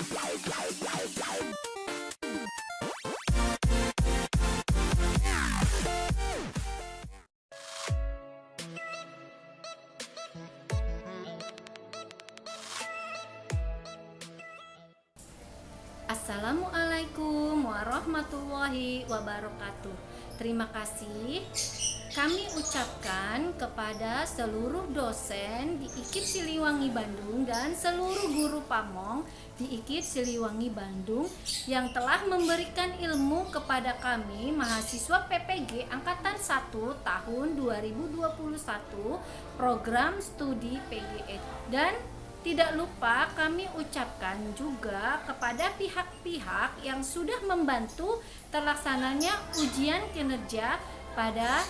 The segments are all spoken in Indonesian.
Assalamualaikum warahmatullahi wabarakatuh. Terima kasih kami ucapkan kepada seluruh dosen di IKIP Siliwangi Bandung dan seluruh guru pamong di IKIP Siliwangi Bandung yang telah memberikan ilmu kepada kami mahasiswa PPG Angkatan 1 tahun 2021 program studi PGE. Dan tidak lupa kami ucapkan juga kepada pihak-pihak yang sudah membantu terlaksananya ujian kinerja pada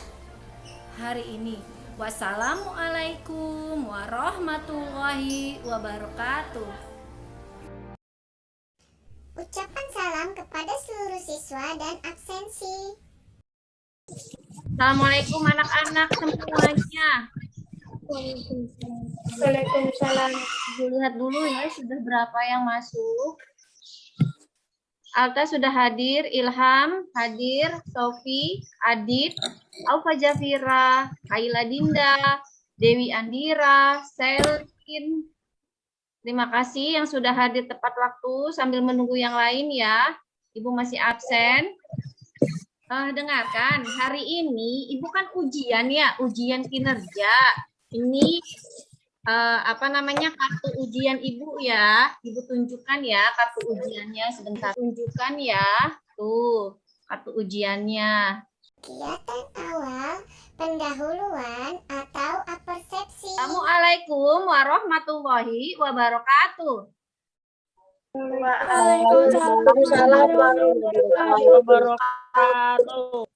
hari ini. Wassalamualaikum warahmatullahi wabarakatuh. Ucapan salam kepada seluruh siswa dan absensi. Assalamualaikum anak-anak semuanya. Waalaikumsalam. Lihat dulu ya, sudah berapa yang masuk. Alta sudah hadir, Ilham hadir, Sofi, Adit, Aufa Jafira, Kaila Dinda, Dewi Andira, Selin. Terima kasih yang sudah hadir tepat waktu sambil menunggu yang lain ya. Ibu masih absen. Dengarkan, hari ini Ibu kan ujian ya, ujian kinerja. Ini kartu ujian Ibu ya. Ibu tunjukkan ya kartu ujiannya sebentar. Tunjukkan ya. Tuh, kartu ujiannya. Kegiatan awal pendahuluan atau apersepsi. Assalamualaikum warahmatullahi wabarakatuh. Waalaikumsalam warahmatullahi wabarakatuh.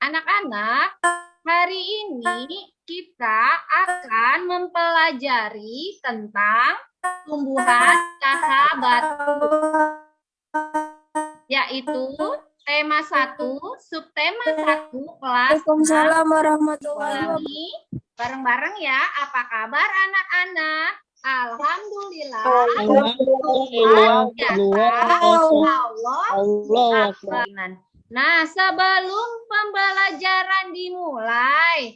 Anak-anak, hari ini kita akan mempelajari tentang tumbuhan sahabat, yaitu tema 1, subtema 1, kelas. Waalaikumsalam warahmatullahi wabarakatuh. Ulangi bareng-bareng ya. Apa kabar anak-anak? Alhamdulillah. Allah. Nah, sebelum pembelajaran dimulai,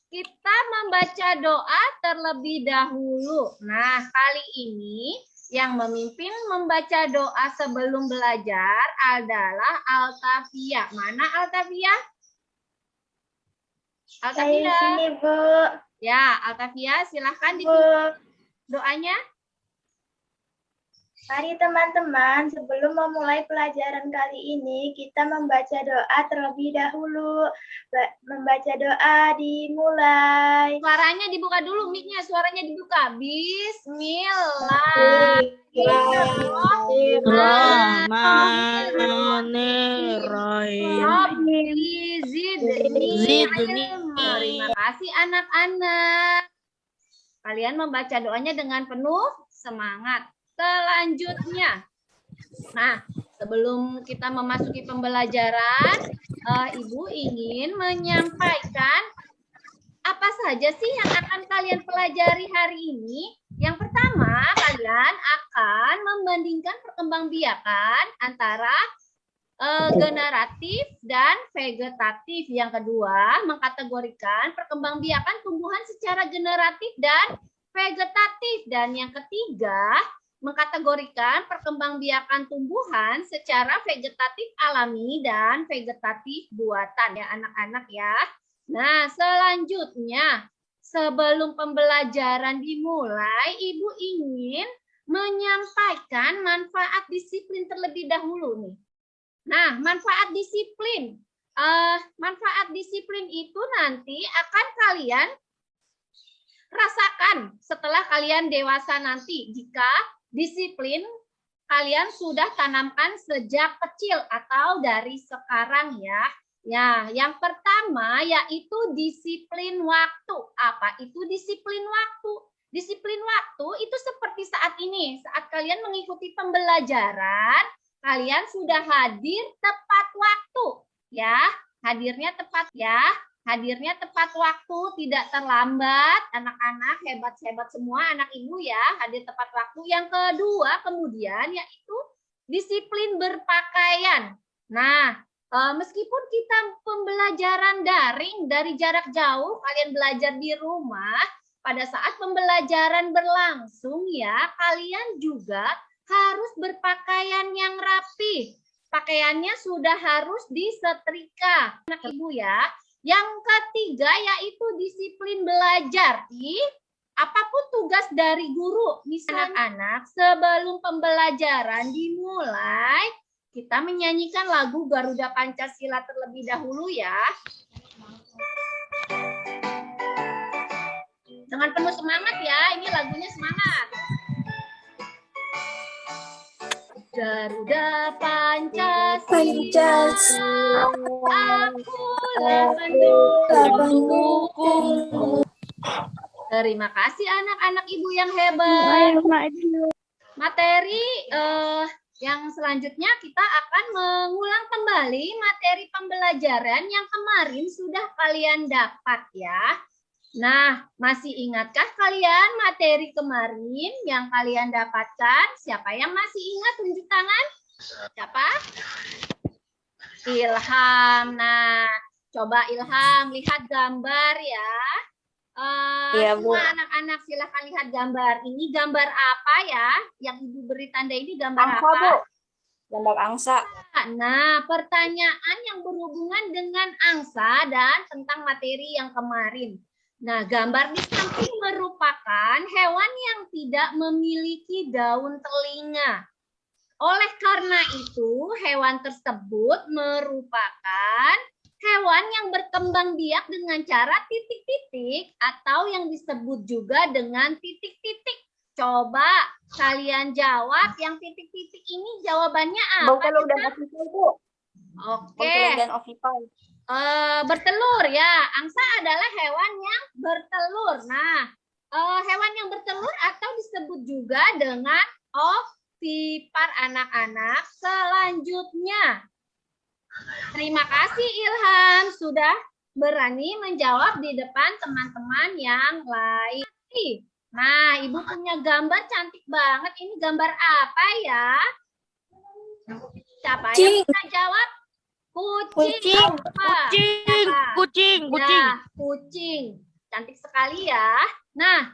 kita membaca doa terlebih dahulu. Nah, kali ini yang memimpin membaca doa sebelum belajar adalah Altavia. Mana Altavia? Altavia. Sini, Bu. Ya, Altavia, silahkan dipimpin doanya. Mari teman-teman, sebelum memulai pelajaran kali ini, kita membaca doa terlebih dahulu. Membaca doa dimulai. Suaranya dibuka dulu, mic-nya suaranya dibuka. Bismillahirrahmanirrahim. Terima kasih anak-anak. Kalian membaca doanya dengan penuh semangat. Selanjutnya, nah sebelum kita memasuki pembelajaran, Ibu ingin menyampaikan apa saja sih yang akan kalian pelajari hari ini. Yang pertama, kalian akan membandingkan perkembangbiakan antara generatif dan vegetatif. Yang kedua, mengkategorikan perkembangbiakan tumbuhan secara generatif dan vegetatif. Dan yang ketiga, mengkategorikan perkembangbiakan tumbuhan secara vegetatif alami dan vegetatif buatan ya anak-anak ya. Nah, selanjutnya sebelum pembelajaran dimulai, Ibu ingin menyampaikan manfaat disiplin terlebih dahulu nih. Nah, manfaat disiplin. Manfaat disiplin itu nanti akan kalian rasakan setelah kalian dewasa nanti jika disiplin kalian sudah tanamkan sejak kecil atau dari sekarang ya. Ya, yang pertama yaitu disiplin waktu. Apa itu disiplin waktu? Disiplin waktu itu seperti saat ini, saat kalian mengikuti pembelajaran, kalian sudah hadir tepat waktu, ya. Hadirnya tepat ya. hadirnya tepat waktu, tidak terlambat. Anak-anak hebat-hebat semua, anak ibu ya, hadir tepat waktu. Yang kedua kemudian yaitu disiplin berpakaian. Nah, meskipun kita pembelajaran daring dari jarak jauh, kalian belajar di rumah, pada saat pembelajaran berlangsung ya, kalian juga harus berpakaian yang rapi. Pakaiannya sudah harus disetrika. Anak ibu ya. Yang ketiga yaitu disiplin belajar. Apapun tugas dari guru, misalnya anak-anak sebelum pembelajaran dimulai, kita menyanyikan lagu Garuda Pancasila terlebih dahulu ya. Dengan penuh semangat ya, ini lagunya semangat. Garuda Pancasila, akulah pendukung. Terima kasih anak-anak ibu yang hebat. Materi yang selanjutnya kita akan mengulang kembali materi pembelajaran yang kemarin sudah kalian dapat ya. Nah, masih ingatkah kalian materi kemarin yang kalian dapatkan? Siapa yang masih ingat? Tunjuk tangan. Siapa? Ilham. Nah, coba Ilham lihat gambar ya. Iya, Bu. Semua anak-anak silakan lihat gambar. Ini gambar apa ya? Yang Ibu beri tanda ini gambar Angsa, apa? Bu. Gambar angsa. Nah, pertanyaan yang berhubungan dengan angsa dan tentang materi yang kemarin. Nah, gambar di samping merupakan hewan yang tidak memiliki daun telinga. Oleh karena itu, hewan tersebut merupakan hewan yang berkembang biak dengan cara titik-titik atau yang disebut juga dengan titik-titik. Coba kalian jawab yang titik-titik ini jawabannya apa? Bongkelung dan ovipai, Bu. Oke. Bongkelung dan ovipai. Bertelur ya. Angsa adalah hewan yang bertelur. Nah, hewan yang bertelur atau disebut juga dengan ovipar anak-anak. Selanjutnya, terima kasih Ilham sudah berani menjawab di depan teman-teman yang lain. Nah, Ibu punya gambar cantik banget. Ini gambar apa ya? Siapa yang bisa jawab? Kucing. Kucing. Nah, kucing. Cantik sekali ya. Nah,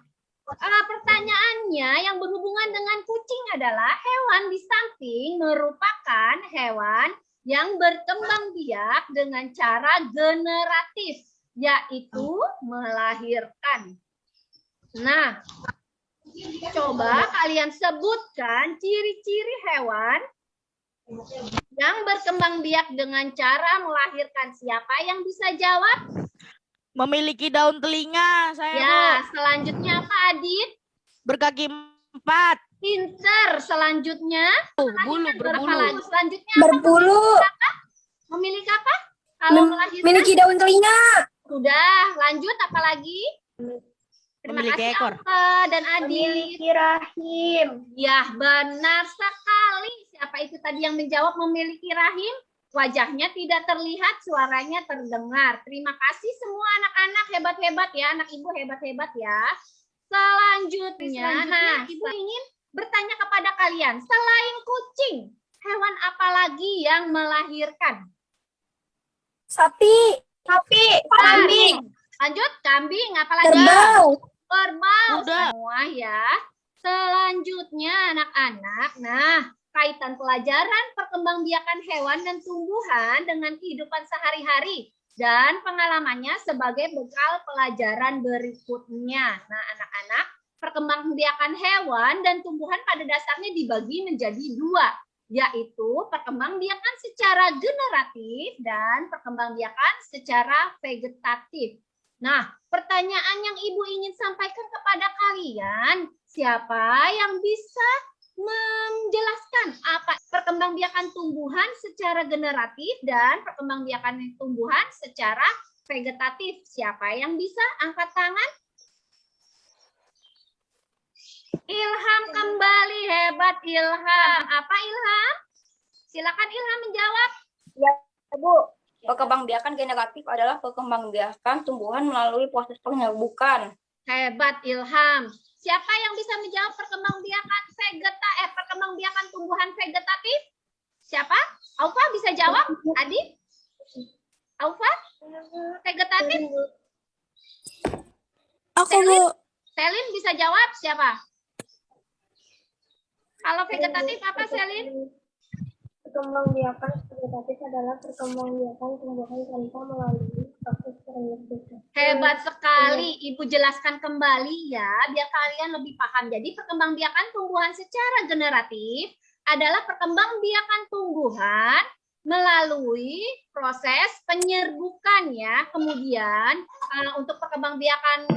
pertanyaannya yang berhubungan dengan kucing adalah hewan di samping merupakan hewan yang berkembang biak dengan cara generatif, yaitu melahirkan. Nah, coba kalian sebutkan ciri-ciri hewan yang berkembang biak dengan cara melahirkan. Siapa yang bisa jawab? Memiliki daun telinga, saya Ya, selanjutnya apa Adit? berkaki 4, Pinter. Selanjutnya bulu berbulu. Selanjutnya Berbulu. memiliki apa? Kalau melahirkan Memiliki daun telinga. sudah. Lanjut apa lagi? Terima Memiliki kasih ekor. Alfa dan Adit. Memiliki rahim. Ya, benar sekali. Siapa itu tadi yang menjawab memiliki rahim? Wajahnya tidak terlihat, suaranya terdengar. Terima kasih semua anak-anak hebat-hebat ya, anak ibu hebat-hebat ya. Selanjutnya, nah, ibu ingin bertanya kepada kalian, selain kucing, hewan apa lagi yang melahirkan? Sapi. Kambing. Lanjut, kambing, apa lagi? Kerbau. Kerbau. Kuda. Semua ya. Selanjutnya anak-anak, nah kaitan pelajaran perkembangbiakan hewan dan tumbuhan dengan kehidupan sehari-hari dan pengalamannya sebagai bekal pelajaran berikutnya. Nah anak-anak, perkembangbiakan hewan dan tumbuhan pada dasarnya dibagi menjadi dua, yaitu perkembangbiakan secara generatif dan perkembangbiakan secara vegetatif. Nah, pertanyaan yang Ibu ingin sampaikan kepada kalian, siapa yang bisa menjelaskan apa perkembangbiakan tumbuhan secara generatif dan perkembangbiakan tumbuhan secara vegetatif? Siapa yang bisa angkat tangan? Ilham kembali, hebat Ilham. Apa Ilham? Silakan Ilham menjawab. Ya, Bu. Perkembangbiakan generatif adalah perkembangbiakan tumbuhan melalui proses penyerbukan. Hebat Ilham. Siapa yang bisa menjawab perkembangbiakan tumbuhan vegetatif? Siapa? Aufa bisa jawab? Adi? Aufa? Vegetatif? Aku, Bu. Selin bisa jawab? Siapa? Kalau vegetatif apa, Selin? Perkembangbiakan vegetatif adalah perkembangbiakan tumbuhan tanpa melalui proses penyerbukan. Hebat sekali. Ibu jelaskan kembali ya, biar kalian lebih paham. Jadi perkembangbiakan tumbuhan secara generatif adalah perkembangbiakan tumbuhan melalui proses penyerbukan ya. Kemudian untuk perkembangbiakan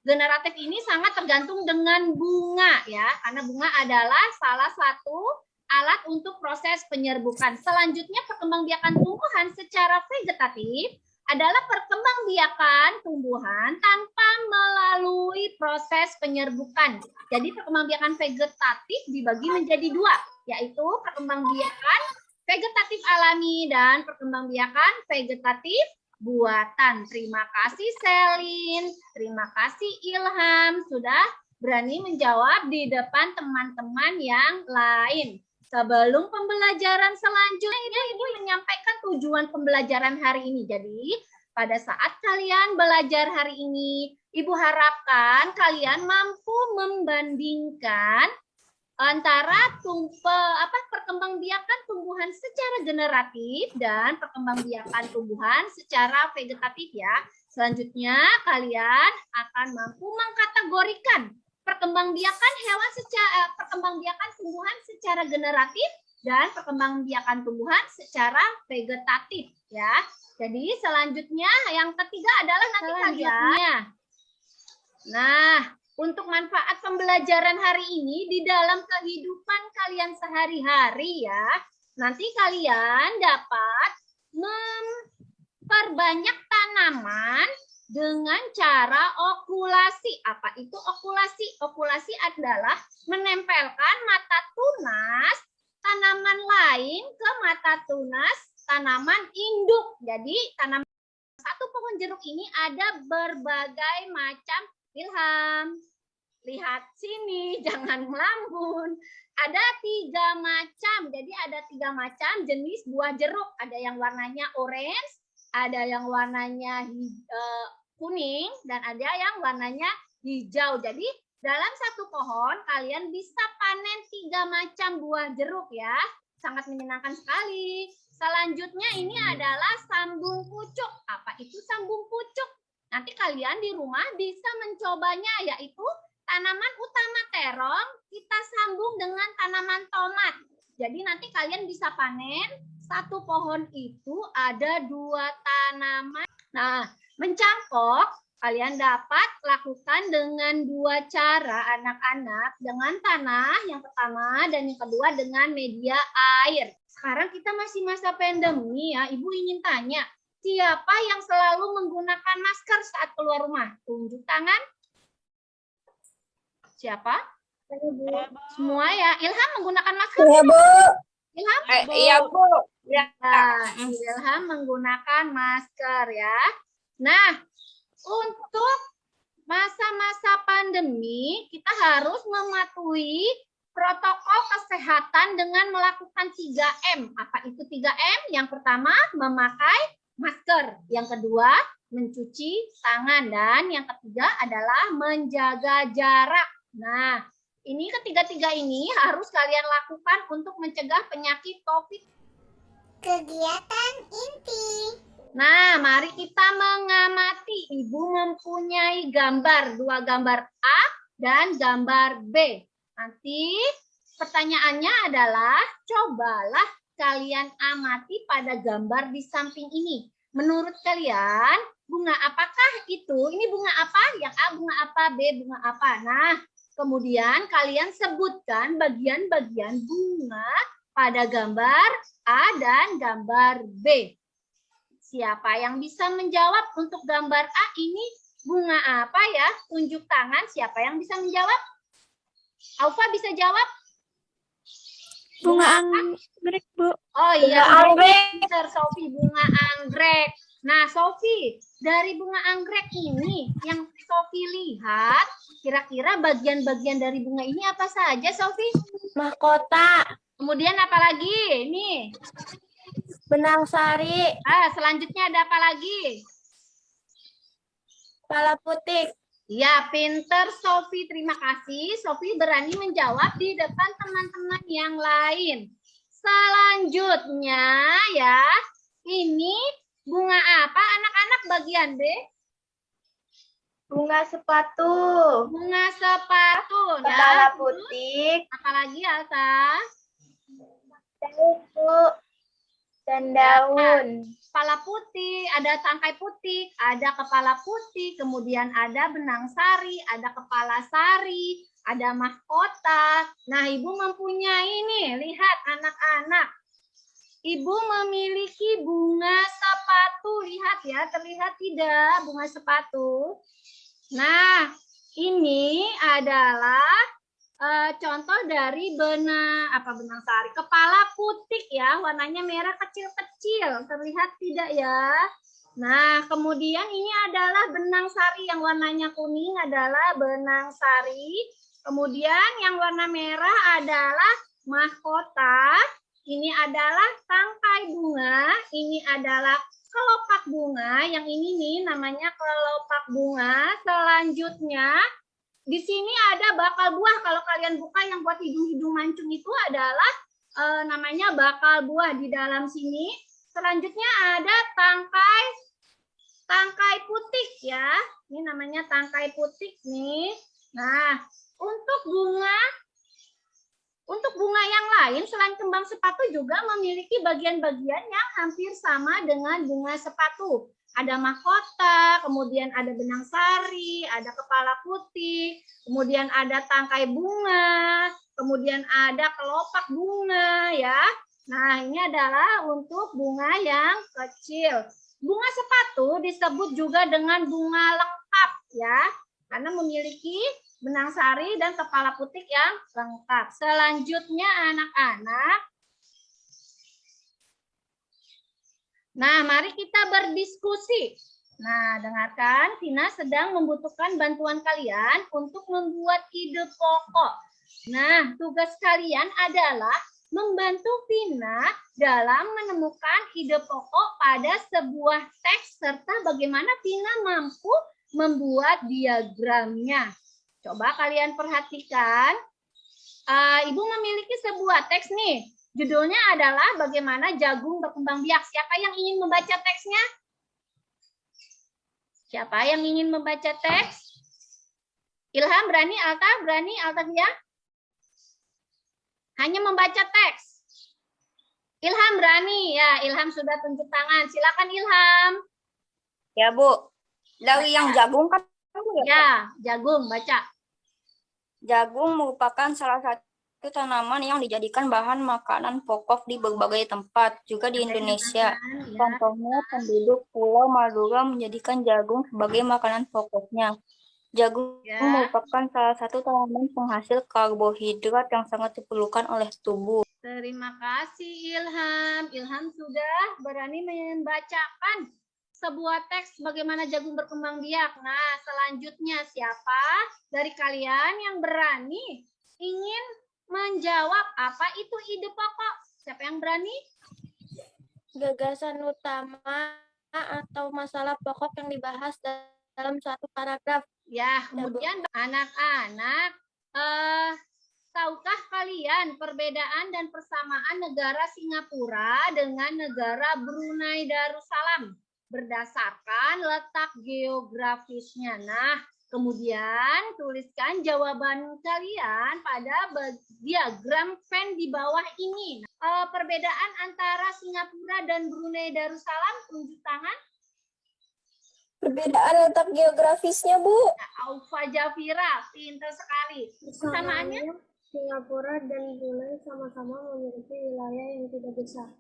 generatif ini sangat tergantung dengan bunga ya, karena bunga adalah salah satu alat untuk proses penyerbukan. Selanjutnya perkembangbiakan tumbuhan secara vegetatif adalah perkembangbiakan tumbuhan tanpa melalui proses penyerbukan. Jadi perkembangbiakan vegetatif dibagi menjadi dua, yaitu perkembangbiakan vegetatif alami dan perkembangbiakan vegetatif buatan. Terima kasih Selin, terima kasih Ilham sudah berani menjawab di depan teman-teman yang lain. Sebelum pembelajaran selanjutnya, Ibu menyampaikan tujuan pembelajaran hari ini. Jadi, pada saat kalian belajar hari ini, Ibu harapkan kalian mampu membandingkan antara perkembangbiakan tumbuhan secara generatif dan perkembangbiakan tumbuhan secara vegetatif ya. Selanjutnya, kalian akan mampu mengkategorikan perkembangbiakan tumbuhan secara generatif dan perkembangbiakan tumbuhan secara vegetatif ya. Jadi selanjutnya yang ketiga adalah nanti kalian. Nah, untuk manfaat pembelajaran hari ini di dalam kehidupan kalian sehari-hari ya, nanti kalian dapat memperbanyak tanaman dengan cara okulasi. Apa itu okulasi? Okulasi adalah menempelkan mata tunas tanaman lain ke mata tunas tanaman induk. Jadi tanaman satu pohon jeruk ini ada berbagai macam. Ilham, lihat sini, jangan melambun. Ada 3 macam, jadi ada 3 macam jenis buah jeruk. Ada yang warnanya orange, ada yang warnanya kuning, dan ada yang warnanya hijau. Jadi dalam satu pohon kalian bisa panen 3 macam buah jeruk ya. Sangat menyenangkan sekali. Selanjutnya ini adalah sambung pucuk. Apa itu sambung pucuk? Nanti kalian di rumah bisa mencobanya, yaitu tanaman utama terong kita sambung dengan tanaman tomat. Jadi nanti kalian bisa panen satu pohon itu ada 2 tanaman. Nah, mencangkok kalian dapat lakukan dengan 2 cara anak-anak, dengan tanah yang pertama dan yang kedua dengan media air. Sekarang kita masih masa pandemi ya, Ibu ingin tanya, siapa yang selalu menggunakan masker saat keluar rumah? Tunjuk tangan. Siapa? Semua ya. Ilham menggunakan masker? Iya, Bu. Ilham? Iya, Bu. Ya. Ilham menggunakan masker ya. Nah, untuk masa-masa pandemi, kita harus mematuhi protokol kesehatan dengan melakukan 3M. Apa itu 3M? Yang pertama, memakai masker. Yang kedua, mencuci tangan. Dan yang ketiga adalah menjaga jarak. Nah, ini ketiga-tiga ini harus kalian lakukan untuk mencegah penyakit COVID. Kegiatan inti. Nah, mari kita mengamati. Ibu mempunyai gambar, 2 gambar A dan gambar B. Nanti pertanyaannya adalah, cobalah kalian amati pada gambar di samping ini. Menurut kalian, bunga apakah itu? Ini bunga apa? Yang A bunga apa? B bunga apa? Nah, kemudian kalian sebutkan bagian-bagian bunga pada gambar A dan gambar B. Siapa yang bisa menjawab untuk gambar A ini bunga apa ya? Tunjuk tangan, siapa yang bisa menjawab? Aufa bisa jawab? Bunga apa? anggrek, Bu. Oh iya, Bunga anggrek. pinter Sofi, bunga anggrek. Nah, Sofi, dari bunga anggrek ini yang Sofi lihat, kira-kira bagian-bagian dari bunga ini apa saja, Sofi? Mahkota. Kemudian apa lagi? Nih. Benang sari. Selanjutnya ada apa lagi? Kepala putih. Ya, pinter Sofi. Terima kasih. Sofi berani menjawab di depan teman-teman yang lain. Selanjutnya ya, ini bunga apa anak-anak bagian B? Bunga sepatu. Bunga sepatu. Kepala Ya. putih. Apalagi Alsa? Daun. Dan daun. Kepala putih, ada tangkai putih, ada kepala putih, kemudian ada benang sari, ada kepala sari, ada mahkota. Nah, Ibu mempunyai ini, lihat anak-anak. Ibu memiliki bunga sepatu, lihat ya, terlihat tidak bunga sepatu? Nah, ini adalah contoh dari benang sari, kepala putih ya, warnanya merah kecil-kecil, terlihat tidak ya? Nah, kemudian ini adalah benang sari yang warnanya kuning adalah benang sari. Kemudian yang warna merah adalah mahkota. Ini adalah tangkai bunga, ini adalah kelopak bunga, yang ini nih namanya kelopak bunga. Selanjutnya di sini ada bakal buah. Kalau kalian buka yang buat hidung-hidung mancung itu adalah namanya bakal buah di dalam sini. Selanjutnya ada tangkai putih ya. Ini namanya tangkai putih nih. Nah, untuk bunga yang lain selain kembang sepatu juga memiliki bagian-bagian yang hampir sama dengan bunga sepatu. Ada mahkota, kemudian ada benang sari, ada kepala putih, kemudian ada tangkai bunga, kemudian ada kelopak bunga ya. Nah, ini adalah untuk bunga yang kecil. Bunga sepatu disebut juga dengan bunga lengkap ya, karena memiliki benang sari dan kepala putih yang lengkap. Selanjutnya anak-anak, nah, mari kita berdiskusi. Nah, dengarkan, Tina sedang membutuhkan bantuan kalian untuk membuat ide pokok. Nah, tugas kalian adalah membantu Tina dalam menemukan ide pokok pada sebuah teks serta bagaimana Tina mampu membuat diagramnya. Coba kalian perhatikan. Ibu memiliki sebuah teks nih. Judulnya adalah bagaimana jagung berkembang biak. Siapa yang ingin membaca teksnya? Siapa yang ingin membaca teks? Ilham berani, Alta berani, Alta-Fia? Hanya membaca teks. Ilham berani, ya Ilham sudah tunjuk tangan. Silakan Ilham. Ya, Bu. Dari yang jagung kan? Ya, jagung, baca. Jagung merupakan salah satu tanaman yang dijadikan bahan makanan pokok di berbagai tempat, juga di Indonesia. Contohnya, penduduk Pulau Madura menjadikan jagung sebagai makanan pokoknya. Jagung merupakan salah satu tanaman penghasil karbohidrat yang sangat diperlukan oleh tubuh. Terima kasih Ilham. Ilham sudah berani membacakan sebuah teks bagaimana jagung berkembang biak. Nah, selanjutnya siapa dari kalian yang berani ingin menjawab apa itu ide pokok? Siapa yang berani? Gagasan utama atau masalah pokok yang dibahas dalam suatu paragraf. Ya, kemudian anak-anak, tahukah kalian perbedaan dan persamaan negara Singapura dengan negara Brunei Darussalam berdasarkan letak geografisnya? Nah, kemudian tuliskan jawaban kalian pada diagram Venn di bawah ini. Perbedaan antara Singapura dan Brunei Darussalam, tunjuk tangan. Perbedaan letak geografisnya, Bu. Aufa Jafira, pintar sekali. Persamaannya? Singapura dan Brunei sama-sama memiliki wilayah yang tidak besar.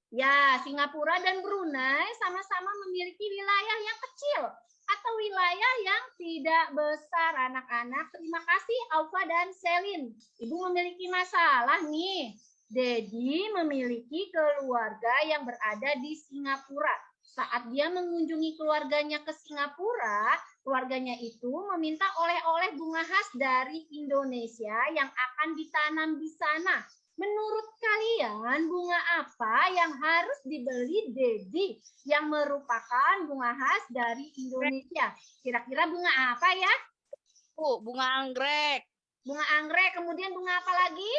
Ya, Singapura dan Brunei sama-sama memiliki wilayah yang kecil atau wilayah yang tidak besar, anak-anak. Terima kasih Aufa dan Selin. Ibu memiliki masalah nih. Dedi memiliki keluarga yang berada di Singapura. Saat dia mengunjungi keluarganya ke Singapura, keluarganya itu meminta oleh-oleh bunga khas dari Indonesia yang akan ditanam di sana. Menurut kalian, bunga apa yang harus dibeli Dedi yang merupakan bunga khas dari Indonesia? Kira-kira bunga apa ya? Bunga anggrek. Bunga anggrek, kemudian bunga apa lagi?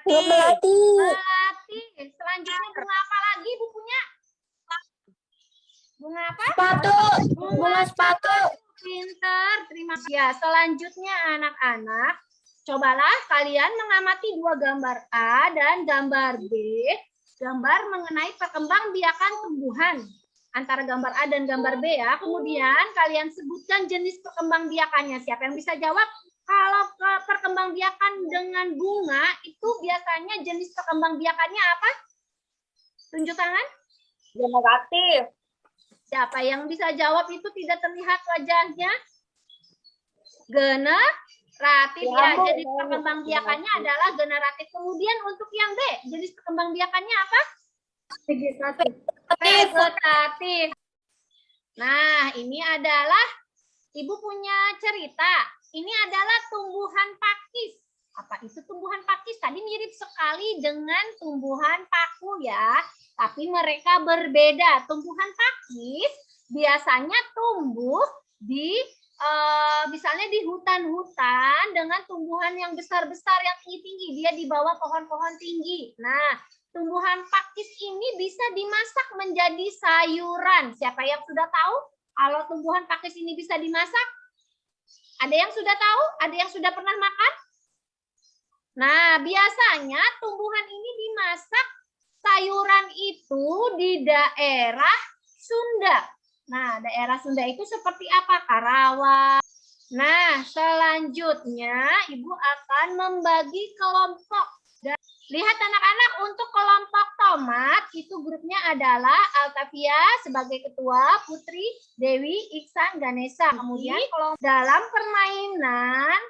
Bunga melati. Melati. Selanjutnya bunga apa lagi bukunya? Bunga apa? Sepatu. Bunga sepatu. Pinter, terima kasih. Ya, selanjutnya anak-anak, cobalah kalian mengamati dua gambar A dan gambar B. Gambar mengenai perkembangbiakan tumbuhan. Antara gambar A dan gambar B ya. Kemudian kalian sebutkan jenis perkembangbiakannya. Siapa yang bisa jawab? Kalau perkembangbiakan dengan bunga, itu biasanya jenis perkembangbiakannya apa? Tunjuk tangan. Generatif. Siapa yang bisa jawab itu tidak terlihat wajahnya? Generatif ya. Jenis perkembangbiakannya adalah generatif. Kemudian untuk yang B, jenis perkembangbiakannya apa? Vegetatif. Nah, ini adalah Ibu punya cerita. Ini adalah tumbuhan pakis. Apa itu tumbuhan pakis? Tadi mirip sekali dengan tumbuhan paku ya. Tapi mereka berbeda. Tumbuhan pakis biasanya tumbuh di misalnya di hutan-hutan dengan tumbuhan yang besar-besar yang tinggi-tinggi. Dia di bawah pohon-pohon tinggi. Nah, tumbuhan pakis ini bisa dimasak menjadi sayuran. Siapa yang sudah tahu kalau tumbuhan pakis ini bisa dimasak? Ada yang sudah tahu? Ada yang sudah pernah makan? Nah, biasanya tumbuhan ini dimasak sayuran itu di daerah Sunda. Nah, daerah Sunda itu seperti apa? Karawang. Nah, selanjutnya Ibu akan membagi kelompok. Lihat anak-anak, untuk kelompok tomat, itu grupnya adalah Altavia sebagai ketua, Putri, Dewi, Iksan, Ganesha. Kemudian kalau dalam permainan,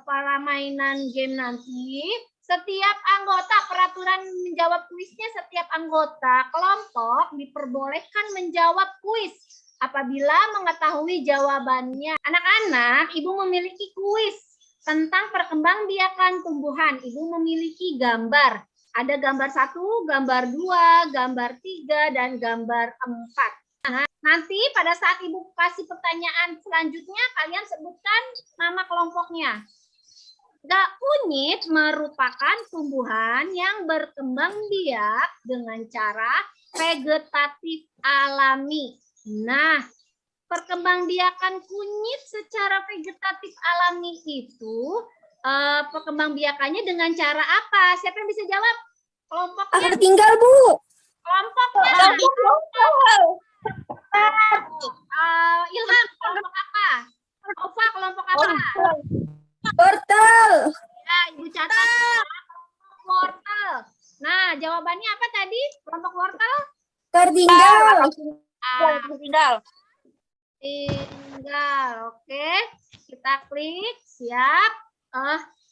para mainan game nanti, setiap anggota, peraturan menjawab kuisnya, setiap anggota kelompok diperbolehkan menjawab kuis apabila mengetahui jawabannya. Anak-anak, Ibu memiliki kuis tentang perkembangbiakan tumbuhan. Ibu memiliki gambar. Ada gambar 1, gambar 2, gambar 3, dan gambar 4. Nah, nanti pada saat Ibu kasih pertanyaan selanjutnya, kalian sebutkan nama kelompoknya. Kunyit merupakan tumbuhan yang berkembang biak dengan cara vegetatif alami. Nah, perkembangbiakan kunyit secara vegetatif alami itu perkembangbiakannya dengan cara apa? Siapa yang bisa jawab? Kelompoknya? Aku tinggal, Bu. Kelompoknya? Ilham, kelompok apa? Ova, kelompok apa? Wortel. Ya, Ibu catat. Kelompok wortel. Nah, jawabannya apa tadi? Kelompok wortel? Tertinggal. Tinggal. Tinggal, oke. Kita klik, siap.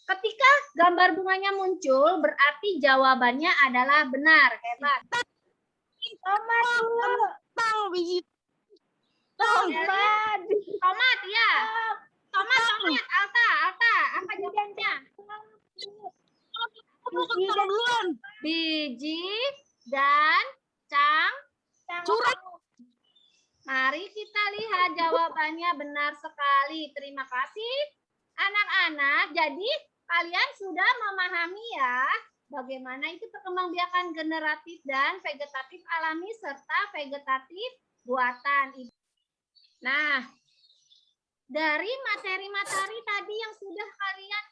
Ketika gambar bunganya muncul, berarti jawabannya adalah benar. Hebat. Tomat, ya. Tomat, Alta. Apa jawabannya? Biji dan cangkang. Mari kita lihat jawabannya benar sekali. Terima kasih anak-anak. Jadi kalian sudah memahami ya bagaimana itu perkembangbiakan generatif dan vegetatif alami serta vegetatif buatan. Nah, dari materi-materi tadi yang sudah kalian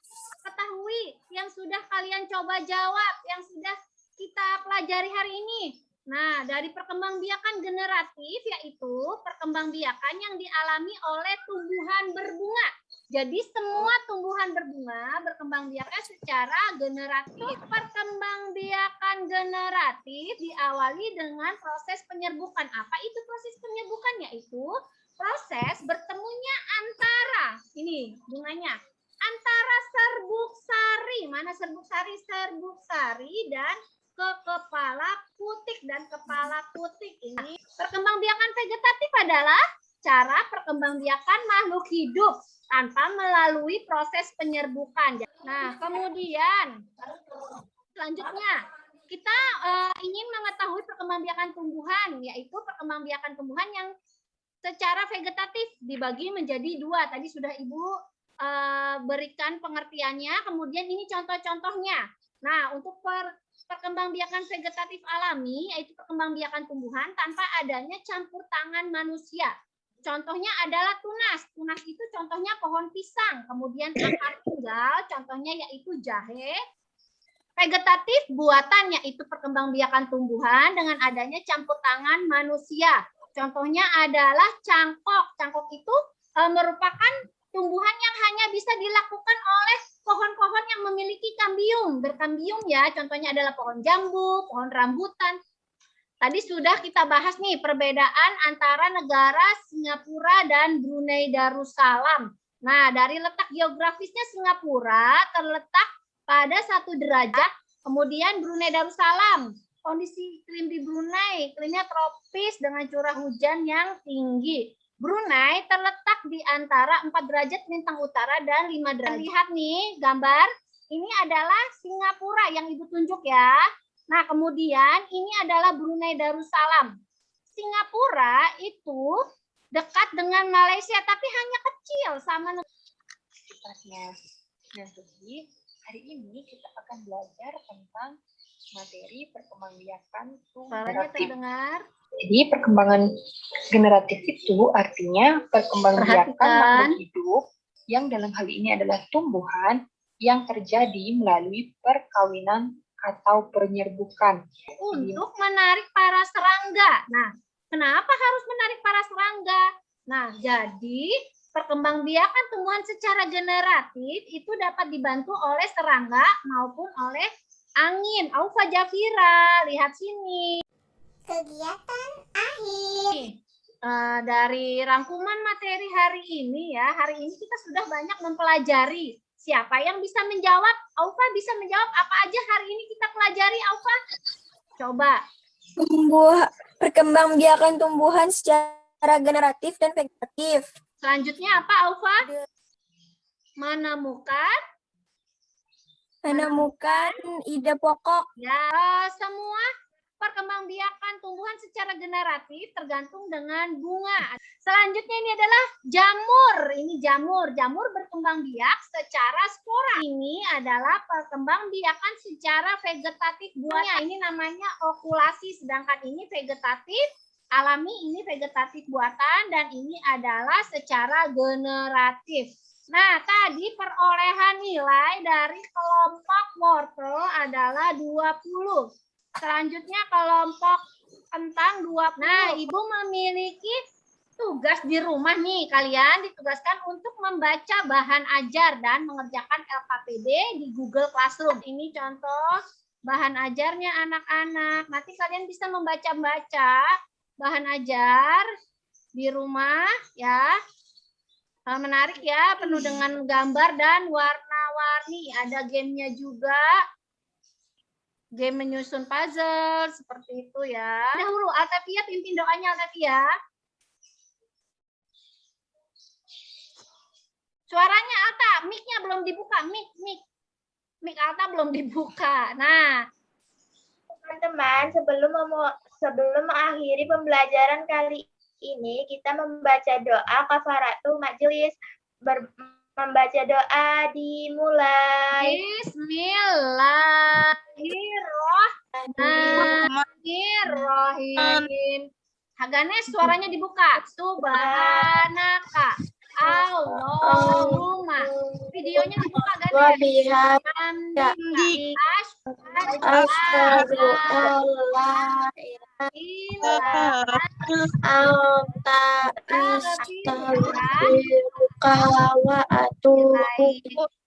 ketahui, yang sudah kalian coba jawab, yang sudah kita pelajari hari ini. Nah, dari perkembangbiakan generatif yaitu perkembangbiakan yang dialami oleh tumbuhan berbunga. Jadi semua tumbuhan berbunga berkembangbiakan secara generatif. Perkembangbiakan generatif diawali dengan proses penyerbukan. Apa itu proses penyerbukan? Yaitu proses bertemunya antara ini bunganya antara serbuk sari. Mana serbuk sari? Serbuk sari dan ke kepala kutik dan kepala kutik. Ini perkembangbiakan vegetatif adalah cara perkembangbiakan makhluk hidup tanpa melalui proses penyerbukan. Nah, kemudian selanjutnya kita ingin mengetahui perkembangbiakan tumbuhan, yaitu perkembangbiakan tumbuhan yang secara vegetatif dibagi menjadi dua. Tadi sudah Ibu berikan pengertiannya, kemudian ini contoh-contohnya. Nah, untuk perkembangbiakan vegetatif alami, yaitu perkembangbiakan tumbuhan tanpa adanya campur tangan manusia. Contohnya adalah tunas. Tunas itu contohnya pohon pisang. Kemudian akar tunggal, contohnya yaitu jahe. Vegetatif buatan, yaitu perkembangbiakan tumbuhan dengan adanya campur tangan manusia. Contohnya adalah cangkok. Cangkok itu merupakan tumbuhan yang hanya bisa dilakukan oleh pohon-pohon yang memiliki kambium, berkambium ya. Contohnya adalah pohon jambu, pohon rambutan. Tadi sudah kita bahas nih perbedaan antara negara Singapura dan Brunei Darussalam. Nah, dari letak geografisnya Singapura terletak pada 1 derajat, kemudian Brunei Darussalam. Kondisi iklim di Brunei, iklimnya tropis dengan curah hujan yang tinggi. Brunei terletak di antara 4 derajat lintang utara dan 5 derajat. Lihat nih gambar, ini adalah Singapura yang Ibu tunjuk ya. Nah, kemudian ini adalah Brunei Darussalam. Singapura itu dekat dengan Malaysia, tapi hanya kecil sama Nah, jadi hari ini kita akan belajar tentang materi perkembangbiakan suaranya generatif. terdengar. Jadi perkembangan generatif itu artinya perkembangbiakan makhluk hidup yang dalam hal ini adalah tumbuhan yang terjadi melalui perkawinan atau penyerbukan. Untuk menarik para serangga. Nah, kenapa harus menarik para serangga? Nah, jadi perkembangbiakan tumbuhan secara generatif itu dapat dibantu oleh serangga maupun oleh angin. Aufa Jafira, lihat sini. Kegiatan akhir. Dari rangkuman materi hari ini ya, hari ini kita sudah banyak mempelajari. Siapa yang bisa menjawab? Aufa bisa menjawab apa aja hari ini kita pelajari, Aufa? Coba. Perkembangbiakan tumbuhan secara generatif dan vegetatif. Selanjutnya apa, Aufa? Menemukan ide pokok. ya, semua perkembangbiakan tumbuhan secara generatif tergantung dengan bunga. Selanjutnya ini adalah jamur. Ini jamur. Jamur berkembang biak secara spora. Ini adalah perkembangbiakan secara vegetatif buahnya. Ini namanya okulasi, sedangkan ini vegetatif alami, ini vegetatif buatan, dan ini adalah secara generatif. Nah, tadi perolehan nilai dari kelompok wortel adalah 20. Selanjutnya kelompok kentang 20. Nah, Ibu memiliki tugas di rumah nih. Kalian ditugaskan untuk membaca bahan ajar dan mengerjakan LKPD di Google Classroom. Ini contoh bahan ajarnya anak-anak. Nanti kalian bisa membaca-baca bahan ajar di rumah ya. Menarik ya, penuh dengan gambar dan warna-warni. Ada gamenya juga. Game menyusun puzzle, seperti itu ya. Dahulu, Altavia pimpin doanya, Altavia. Suaranya Alta, mic-nya belum dibuka, mic Alta belum dibuka. Nah, Teman-teman, sebelum mengakhiri pembelajaran kali ini, kita membaca doa kafaratul majelis. Membaca doa dimulai. Bismillahirrahmanirrahim. Haganes suaranya dibuka. Subhanaka Allahumma. Videonya dibuka Ganes.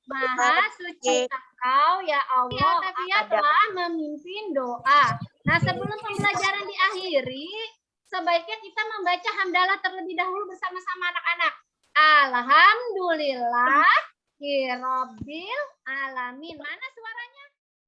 Maha suci Engkau ya Allah. Tafia telah memimpin doa. Nah, sebelum pembelajaran diakhiri, sebaiknya kita membaca hamdalah terlebih dahulu bersama-sama anak-anak. Alhamdulillah Rabbil alamin. Mana suaranya?